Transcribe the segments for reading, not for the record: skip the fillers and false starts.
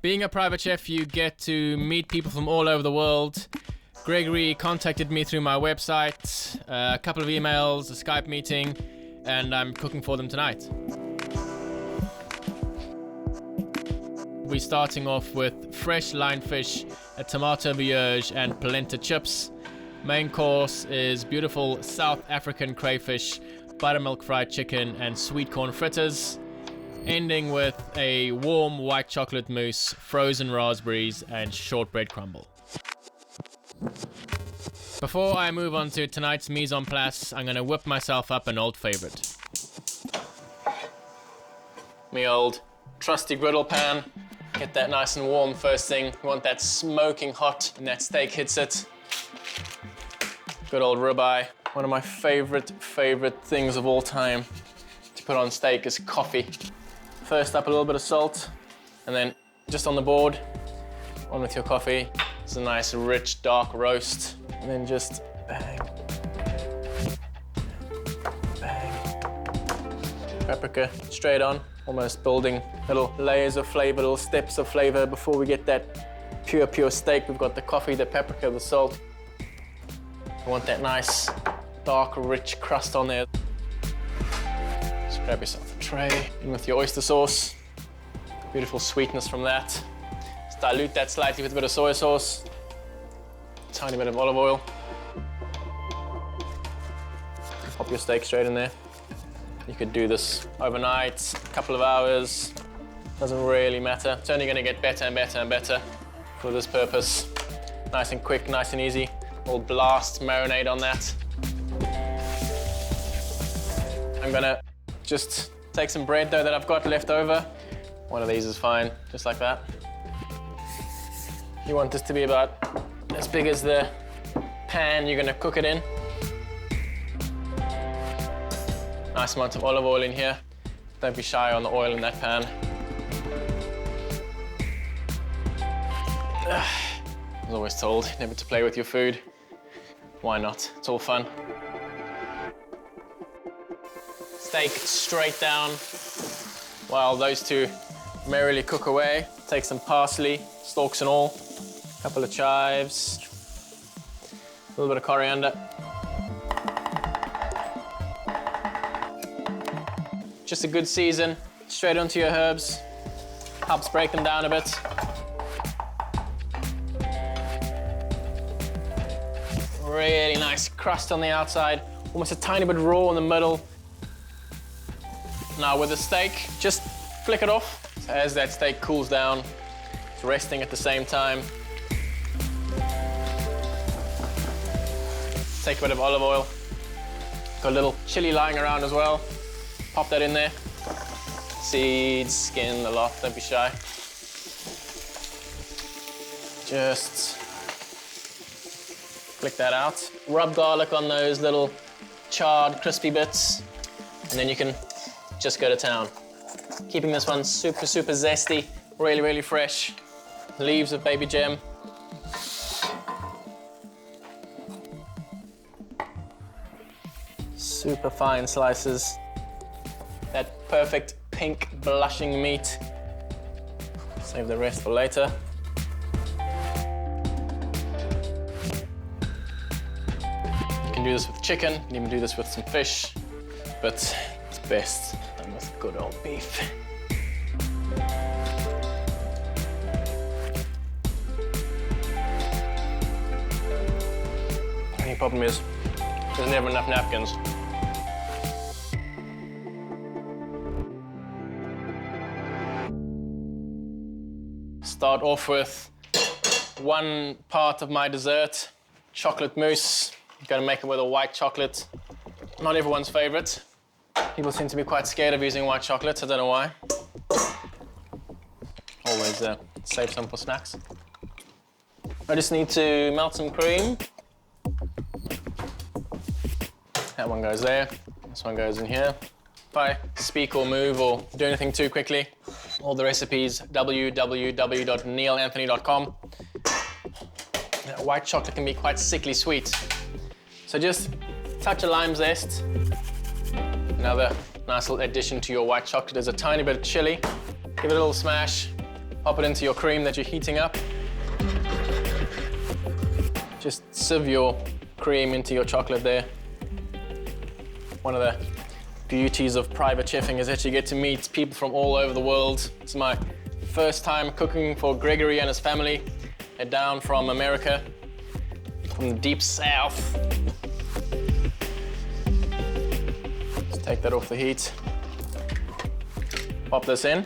Being a private chef, you get to meet people from all over the world. Gregory contacted me through my website, a couple of emails, a Skype meeting, and I'm cooking for them tonight. We're starting off with fresh lionfish, a tomato vierge, and polenta chips. Main course is beautiful South African crayfish, buttermilk fried chicken, and sweet corn fritters. Ending with a warm white chocolate mousse, frozen raspberries, and shortbread crumble. Before I move on to tonight's mise en place, I'm going to whip myself up an old favorite. Me old trusty griddle pan. Get that nice and warm first thing. You want that smoking hot and that steak hits it. Good old ribeye. One of my favorite things of all time to put on steak is coffee. First up, a little bit of salt, and then just on the board, on with your coffee. It's a nice, rich, dark roast, and then just bang, bang. Paprika straight on, almost building little layers of flavor, little steps of flavor before we get that pure steak. We've got the coffee, the paprika, the salt. You want that nice, dark, rich crust on there. Just grab yourself a tray, in with your oyster sauce. Beautiful sweetness from that. Just dilute that slightly with a bit of soy sauce. Tiny bit of olive oil. Pop your steak straight in there. You could do this overnight, a couple of hours. Doesn't really matter. It's only gonna get better and better and better for this purpose. Nice and quick, nice and easy. We'll blast marinade on that. I'm gonna just take some bread dough that I've got left over. One of these is fine, just like that. You want this to be about as big as the pan you're gonna cook it in. Nice amount of olive oil in here. Don't be shy on the oil in that pan. I was always told never to play with your food. Why not? It's all fun. Steak straight down while those two merrily cook away. Take some parsley, stalks and all, a couple of chives, a little bit of coriander. Just a good season, straight onto your herbs. Helps break them down a bit. Really nice crust on the outside, almost a tiny bit raw in the middle. Now with the steak, just flick it off. So as that steak cools down, it's resting at the same time. Take a bit of olive oil. Got a little chili lying around as well. Pop that in there. Seeds, skin, a lot, don't be shy. Just flick that out. Rub garlic on those little charred, crispy bits, and then you can just go to town. Keeping this one super zesty, really fresh. Leaves of baby gem. Super fine slices. That perfect pink blushing meat. Save the rest for later. You can do this with chicken, you can even do this with some fish, but it's best done with good old beef. Only problem is, there's never enough napkins. Start off with one part of my dessert, chocolate mousse. You've got to make it with a white chocolate. Not everyone's favorite. People seem to be quite scared of using white chocolate. I don't know why. Always save some for snacks. I just need to melt some cream. That one goes there. This one goes in here. If I speak or move or do anything too quickly, all the recipes, www.neillanthony.com. White chocolate can be quite sickly sweet. So just touch a lime zest. Another nice little addition to your white chocolate is a tiny bit of chili. Give it a little smash. Pop it into your cream that you're heating up. Just sieve your cream into your chocolate there. One of the beauties of private chefing is that you get to meet people from all over the world. It's my first time cooking for Gregory and his family. They're down from America, from the deep south. Just take that off the heat. Pop this in.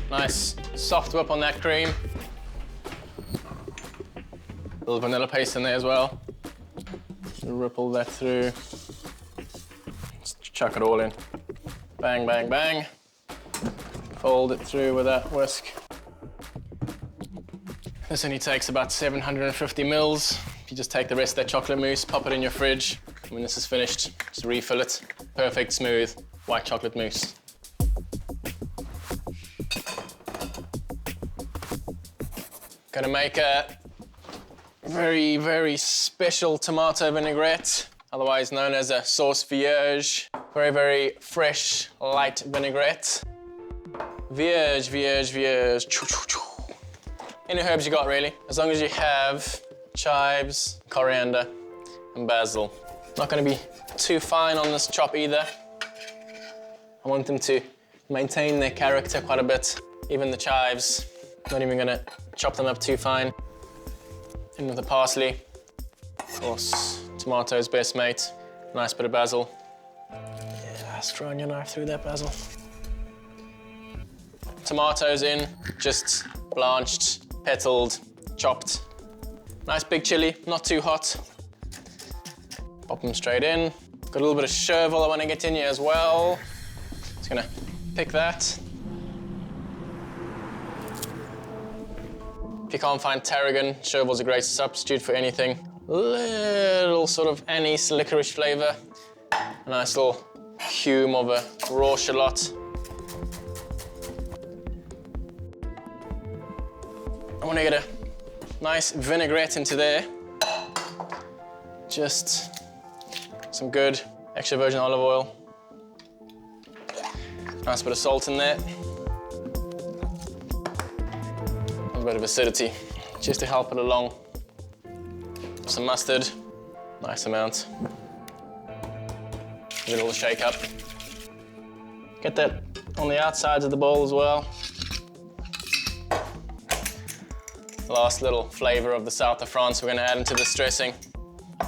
Nice soft whip on that cream. A little vanilla paste in there as well. Ripple that through. Just chuck it all in. Bang, bang, bang. Fold it through with that whisk. This only takes about 750 mils. You just take the rest of that chocolate mousse, pop it in your fridge. When this is finished, just refill it. Perfect, smooth, white chocolate mousse. Gonna make a very, very special tomato vinaigrette, otherwise known as a sauce vierge. Very, very fresh, light vinaigrette. Vierge, vierge, vierge. Choo, choo, choo. Any herbs you got, really. As long as you have chives, coriander, and basil. Not gonna be too fine on this chop either. I want them to maintain their character quite a bit. Even the chives, not even gonna chop them up too fine. In with the parsley. Of course, tomato's best mate. Nice bit of basil. Yeah, just run your knife through that basil. Tomatoes in, just blanched, petaled, chopped. Nice big chili, not too hot. Pop them straight in. Got a little bit of chervil I want to get in here as well. Just gonna pick that. If you can't find tarragon, chervil's a great substitute for anything. Little sort of anise licorice flavor. A nice little cume of a raw shallot. I want to get a nice vinaigrette into there. Just some good extra virgin olive oil. Nice bit of salt in there. A bit of acidity, just to help it along. Some mustard, nice amount. Give it a little shake up. Get that on the outsides of the bowl as well. Last little flavor of the south of France we're gonna add into this dressing.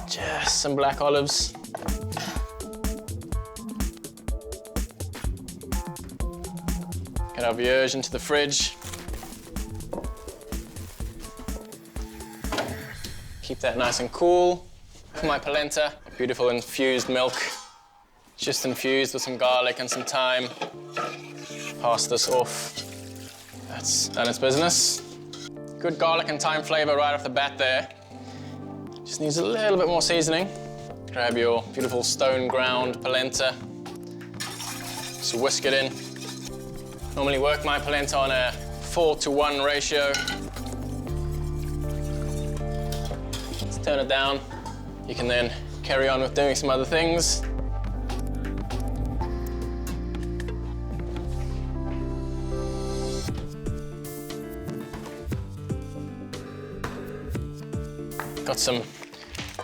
Just some black olives. Get our vierge into the fridge. Keep that nice and cool. For my polenta, beautiful infused milk. Just infused with some garlic and some thyme. Pass this off. That's done its business. Good garlic and thyme flavor right off the bat there. Just needs a little bit more seasoning. Grab your beautiful stone ground polenta. Just whisk it in. Normally work my polenta on a 4:1 ratio. Turn it down. You can then carry on with doing some other things. Got some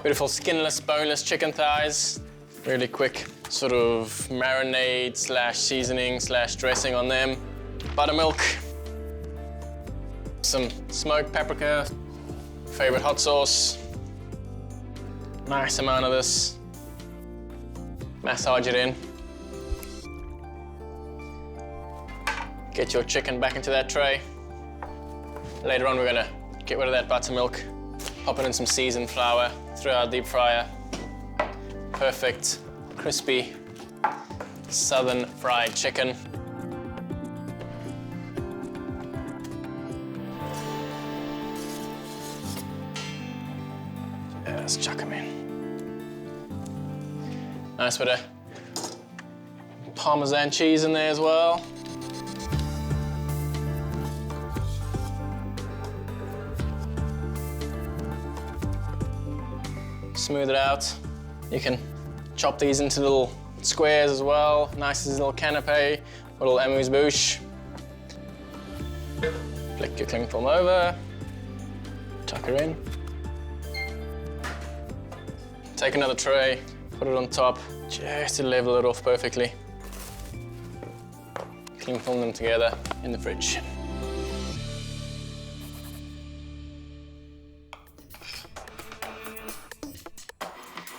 beautiful skinless, boneless chicken thighs. Really quick sort of marinade slash seasoning slash dressing on them. Buttermilk. Some smoked paprika. Favorite hot sauce. Nice amount of this. Massage it in. Get your chicken back into that tray. Later on, we're gonna get rid of that buttermilk, pop it in some seasoned flour, through our deep fryer. Perfect, crispy, southern fried chicken. Just chuck them in. Nice bit of Parmesan cheese in there as well. smooth it out. You can chop these into little squares as well. Nice as a little canapé, a little amuse-bouche. Flick your cling film over, tuck her in. Take another tray, put it on top, just to level it off perfectly. Cling film them together in the fridge.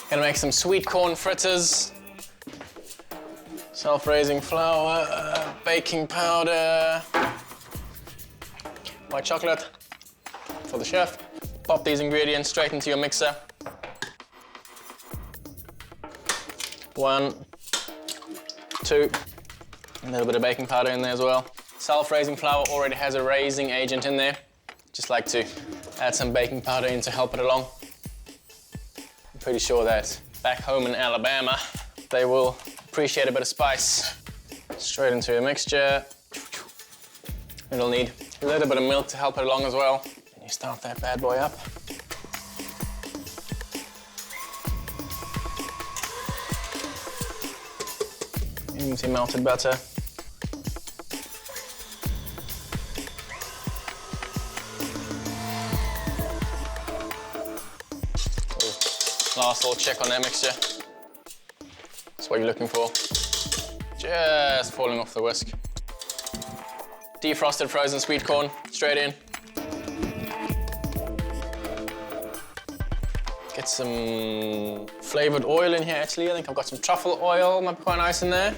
Gonna make some sweet corn fritters. Self-raising flour, baking powder, white chocolate for the chef. Pop these ingredients straight into your mixer. 1, 2, a little bit of baking powder in there as well. Self-raising flour already has a raising agent in there. Just like to add some baking powder in to help it along. I'm pretty sure that back home in Alabama, they will appreciate a bit of spice. Straight into your mixture. It'll need a little bit of milk to help it along as well. And you start that bad boy up. Into melted butter. Last little check on that mixture. That's what you're looking for. Just falling off the whisk. Defrosted frozen sweet corn, straight in. Get some flavored oil in here actually. I think I've got some truffle oil, might be quite nice in there.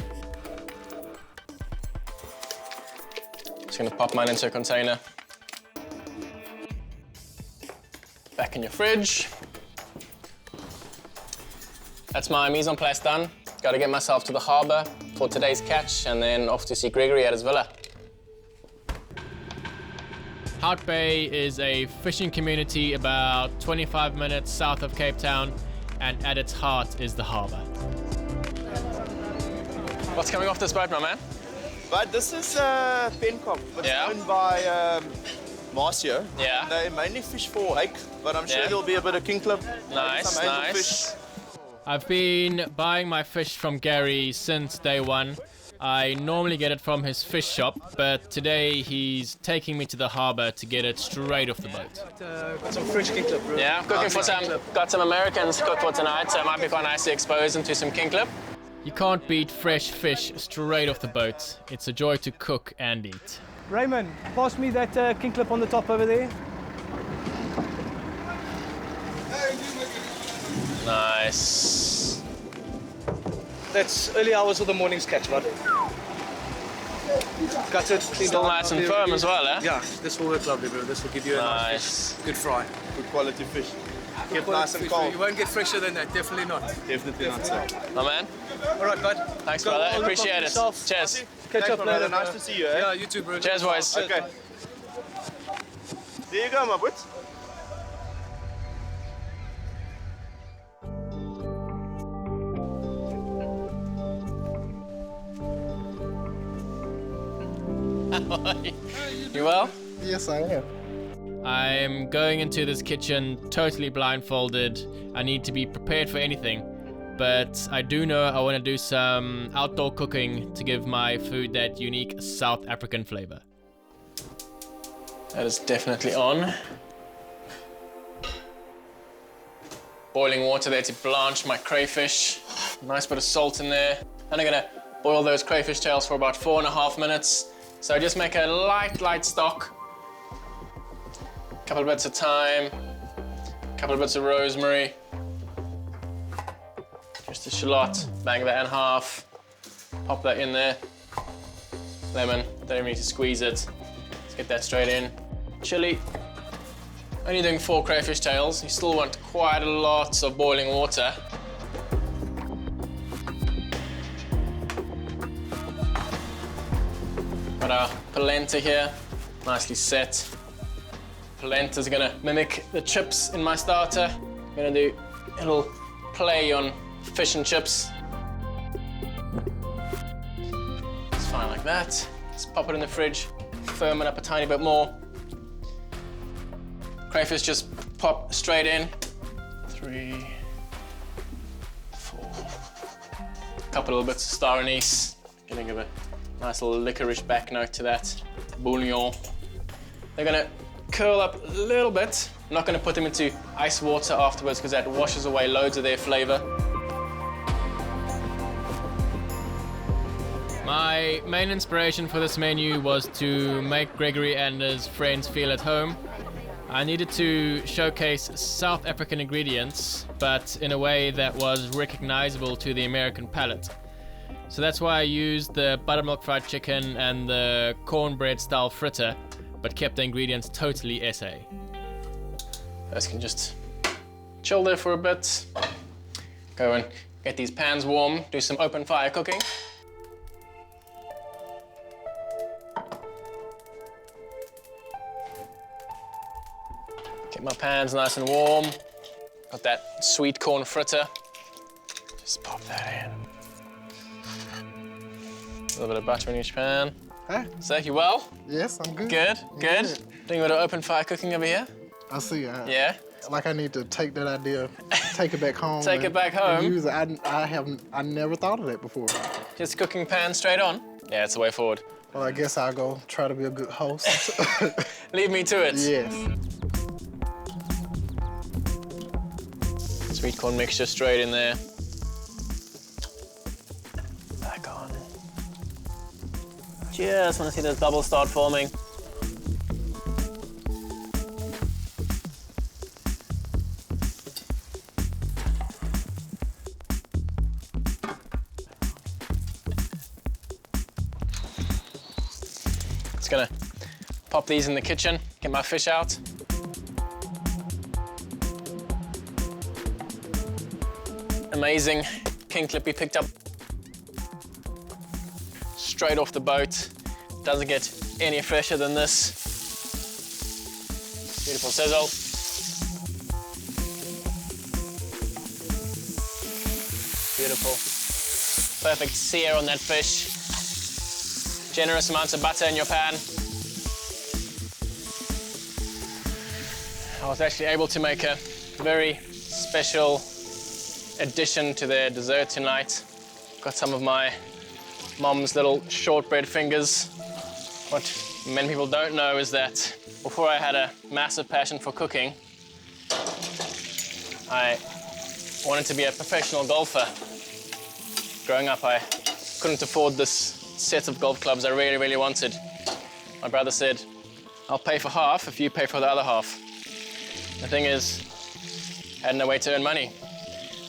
Just gonna pop mine into a container. Back in your fridge. That's my mise en place done. Got to get myself to the harbour for today's catch and then off to see Gregory at his villa. Hout Bay is a fishing community about 25 minutes south of Cape Town, and at its heart is the harbour. What's coming off this boat, my man? But this is pencock. It's owned by Marcia. Yeah. They mainly fish for hake, but I'm sure there'll be a bit of kingklip. Nice, some angel nice. fish. I've been buying my fish from Gary since day one. I normally get it from his fish shop, but today he's taking me to the harbour to get it straight off the boat. Got some French kingklip, bro. Yeah, cooking for got some Americans to cook for tonight, so it might be quite nice to expose them to some kingklip. You can't beat fresh fish straight off the boat. It's a joy to cook and eat. Raymond, pass me that kingklip on the top over there. Nice. That's early hours of the morning's catch, bud. Got it. Still nice and firm as well, eh? Yeah, this will work lovely, bro. This will give you a nice fish. Good fry. Good quality fish. Keep nice and cold. You won't get fresher than that, definitely not. Definitely not, sir. My man. All right, bud. Thanks, brother. Appreciate it. Cheers. Catch up later. Nice to see you, eh? Yeah, you too, bro. Cheers, boys. Okay. There you go, my boy. You well? Yes, I am. I'm going into this kitchen totally blindfolded. I need to be prepared for anything. But I do know I want to do some outdoor cooking to give my food that unique South African flavor. That is definitely on. Boiling water there to blanch my crayfish. Nice bit of salt in there. And I'm gonna boil those crayfish tails for about 4.5 minutes. So just make a light stock. Couple of bits of thyme, couple of bits of rosemary. Just a shallot, bang that in half. Pop that in there. Lemon, don't even need to squeeze it. Let's get that straight in. Chili. Only doing 4 crayfish tails. You still want quite a lot of boiling water. Got our polenta here, nicely set. Polenta's gonna mimic the chips in my starter. I'm gonna do a little play on fish and chips. It's fine like that. Let's pop it in the fridge, firm it up a tiny bit more. Crayfish just pop straight in. 3, top a little bit of star anise. Gonna give a nice little licorice back note to that. Bouillon. They're gonna curl up a little bit. I'm not gonna put them into ice water afterwards because that washes away loads of their flavor. My main inspiration for this menu was to make Gregory and his friends feel at home. I needed to showcase South African ingredients, but in a way that was recognizable to the American palate. So that's why I used the buttermilk fried chicken and the cornbread style fritter, but kept the ingredients totally SA. Those can just chill there for a bit. Go and get these pans warm, do some open fire cooking. Get my pans nice and warm. Got that sweet corn fritter. Just pop that in. A little bit of butter in each pan. Hey. Zach, you well? Yes, I'm good. Good, good. Good. Doing a bit of open fire cooking over here? I see. Yeah? Like I need to take that idea, take it back home. Take it back home? And use it. I never thought of that before. Just cooking pan straight on? Yeah, it's the way forward. Well, I guess I'll go try to be a good host. Leave me to it. Yes. Sweet corn mixture straight in there. Back on. Just want to see those bubbles start forming. Just gonna pop these in the kitchen, get my fish out. Amazing king clip we picked up straight off the boat. Doesn't get any fresher than this. Beautiful sizzle. Beautiful. Perfect sear on that fish. Generous amounts of butter in your pan. I was actually able to make a very special addition to their dessert tonight. Got some of my mom's little shortbread fingers. What many people don't know is that before I had a massive passion for cooking, I wanted to be a professional golfer. Growing up, I couldn't afford this set of golf clubs I really, really wanted. My brother said, I'll pay for half if you pay for the other half. The thing is, I had no way to earn money.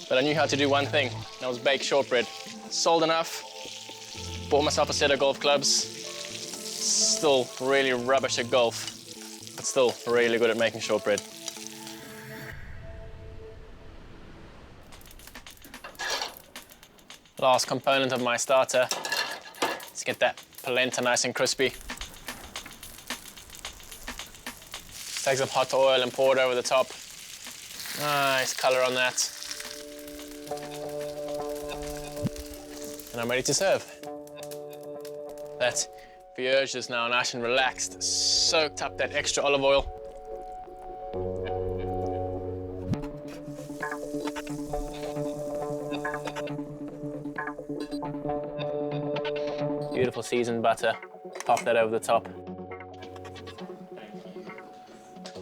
But I knew how to do one thing, and that was bake shortbread. Sold enough, bought myself a set of golf clubs. Still really rubbish at golf, but still really good at making shortbread. Last component of my starter. Let's get that polenta nice and crispy. Take some hot oil and pour it over the top. Nice color on that. And I'm ready to serve. That vierge is now nice and relaxed, soaked up that extra olive oil. Beautiful seasoned butter. Pop that over the top.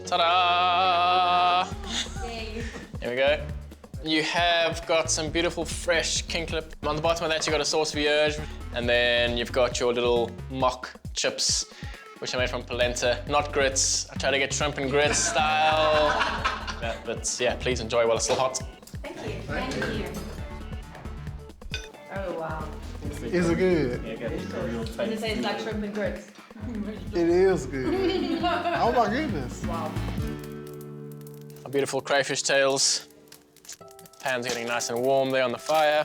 Ta-da! There we go. You have got some beautiful fresh king clip. On the bottom of that, you've got a sauce vierge, and then you've got your little mock chips, which I made from polenta, not grits. I try to get shrimp and grits style. Yeah, but yeah, please enjoy while it's still hot. Thank you. Thank you. Oh, wow. Is it good? Does it taste like shrimp and grits? It is good. Oh my goodness. Wow. Our beautiful crayfish tails. Pan's getting nice and warm there on the fire.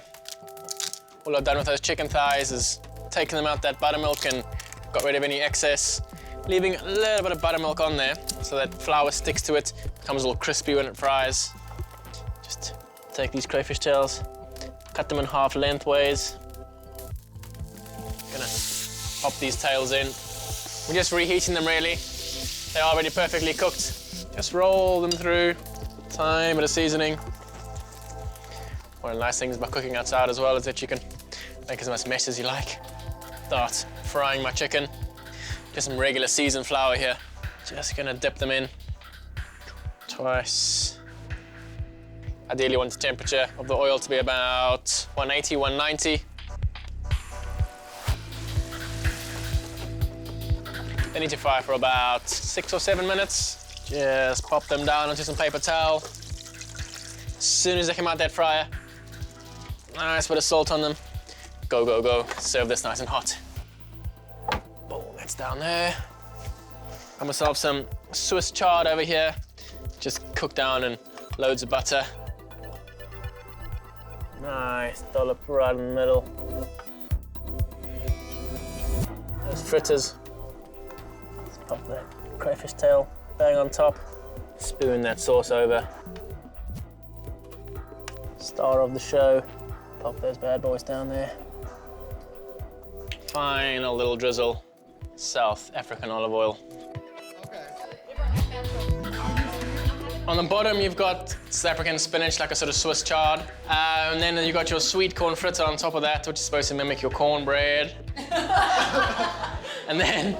All I've done with those chicken thighs is taken them out that buttermilk and got rid of any excess, leaving a little bit of buttermilk on there so that flour sticks to it, becomes a little crispy when it fries. Just take these crayfish tails, cut them in half lengthways. Gonna pop these tails in. We're just reheating them really. They're already perfectly cooked. Just roll them through, tiny bit of seasoning. One of the nice things about cooking outside as well is that you can Make as much mesh as you like. Start frying my chicken. Just some regular seasoned flour here. Just gonna dip them in twice. Ideally want the temperature of the oil to be about 180, 190. They need to fry for about 6 or 7 minutes. Just pop them down onto some paper towel. As soon as they come out that fryer, nice bit of salt on them. Go, go, go. Serve this nice and hot. Boom, that's down there. Got myself some Swiss chard over here. Just cooked down in loads of butter. Nice dollop right in the middle. Those fritters. Let's pop that crayfish tail bang on top. Spoon that sauce over. Star of the show. Pop those bad boys down there. Final little drizzle. South African olive oil. On the bottom, you've got South African spinach, like a sort of Swiss chard. And then you've got your sweet corn fritter on top of that, which is supposed to mimic your cornbread. And then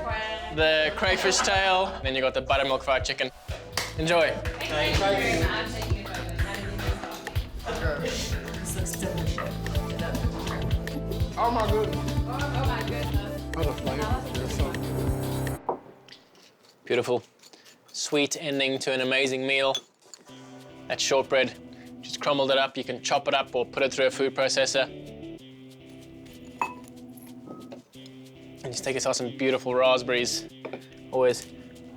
the crayfish tail. And then you've got the buttermilk fried chicken. Enjoy. Thank you very much. Oh my goodness. Oh my goodness. What a flavor. There's so Beautiful. Sweet ending to an amazing meal. That shortbread, just crumbled it up. You can chop it up or put it through a food processor. And just take yourself some beautiful raspberries. Always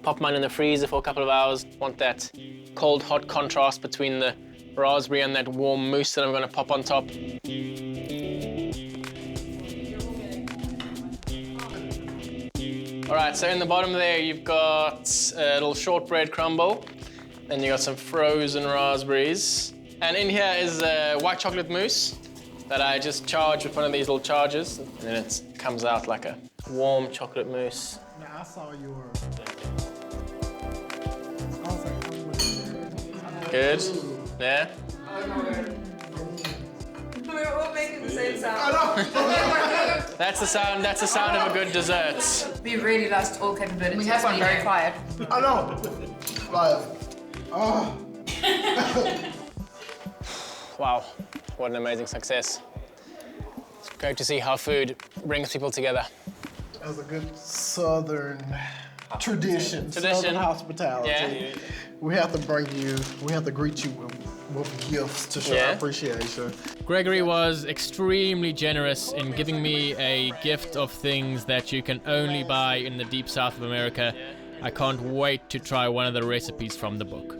pop mine in the freezer for a couple of hours. Want that cold, hot contrast between the raspberry and that warm mousse that I'm gonna pop on top. All right, so in the bottom there, you've got a little shortbread crumble. Then you got some frozen raspberries. And in here is white chocolate mousse that I just charge with one of these little chargers. And then it comes out like a warm chocolate mousse. Now I saw your. Good, yeah? We're all making the same sound. That's the sound of a good dessert. We really lost all capability. We have one very quiet. I know. Like, oh. Wow, what an amazing success. It's great to see how food brings people together. That's a good southern tradition. Southern hospitality. Yeah. We have to greet you with gifts to show our appreciation. Gregory was extremely generous in giving me a gift of things that you can only buy in the deep south of America. I can't wait to try one of the recipes from the book.